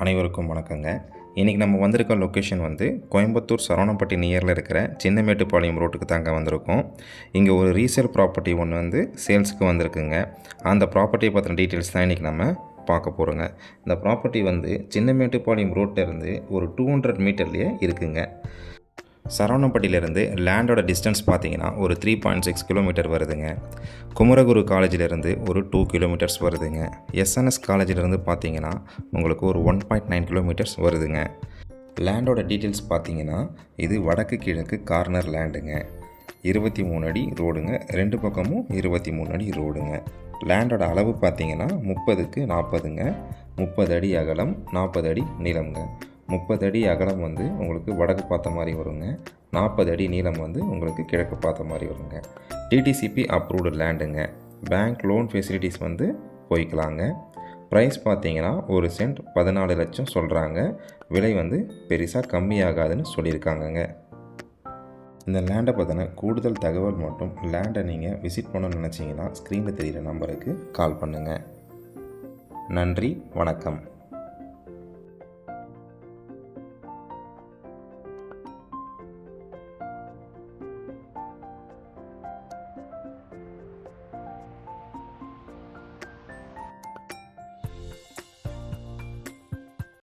அனைவருக்கும் வணக்கங்க. இன்றைக்கி நம்ம வந்திருக்க லொக்கேஷன் கோயம்புத்தூர் சரவணம்பட்டி நியரில் இருக்கிற சின்னமேட்டுப்பாளையம் ரோட்டுக்கு தாங்க வந்திருக்கோம். இங்கே ஒரு ரீசேல் ப்ராப்பர்ட்டி ஒன்று சேல்ஸுக்கு வந்திருக்குங்க. அந்த ப்ராப்பர்ட்டியை பற்றின டீட்டெயில்ஸ் தான் இன்றைக்கி நம்ம பார்க்க போகிறோங்க. இந்த ப்ராப்பர்ட்டி சின்னமேட்டுப்பாளையம் ரோட்டிலேருந்து ஒரு 200 மீட்டர்லேயே இருக்குங்க. சரவணம்பட்டியிலேருந்து லேண்டோட டிஸ்டன்ஸ் பார்த்தீங்கன்னா ஒரு 3.6 கிலோமீட்டர் வருதுங்க. குமரகுரு காலேஜிலேருந்து ஒரு 2 கிலோமீட்டர்ஸ் வருதுங்க. எஸ்என்எஸ் காலேஜிலேருந்து பார்த்தீங்கன்னா உங்களுக்கு ஒரு 1.9 கிலோமீட்டர்ஸ் வருதுங்க. லேண்டோட டீட்டெயில்ஸ் பார்த்தீங்கன்னா இது வடக்கு கிழக்கு கார்னர் லேண்டுங்க. 23 அடி ரோடுங்க. 2 பக்கமும் 23 அடி ரோடுங்க. லேண்டோட அளவு பார்த்தீங்கன்னா 30க்கு 40ங்க. 30 அடி அகலம், 40 அடி நீளம்ங்க. 30 அடி அகலம் உங்களுக்கு வடக்கு பார்த்த மாதிரி வருங்க. 40 அடி நீளம் உங்களுக்கு கிழக்கு பார்த்த மாதிரி வருங்க. டிடிசிபி அப்ரூவ்டு லேண்டுங்க. பேங்க் லோன் ஃபெசிலிட்டிஸ் போய்க்கலாங்க. ப்ரைஸ் பார்த்தீங்கன்னா ஒரு சென்ட் 14 லட்சம் சொல்கிறாங்க. விலை பெருசாக கம்மியாகாதுன்னு சொல்லியிருக்காங்கங்க. இந்த லேண்டை பற்றின கூடுதல் தகவல் மற்றும் லேண்டை நீங்கள் விசிட் பண்ணணும்னு நினச்சிங்கன்னா ஸ்க்ரீனில் தெரிகிற நம்பருக்கு கால் பண்ணுங்கள். நன்றி, வணக்கம்.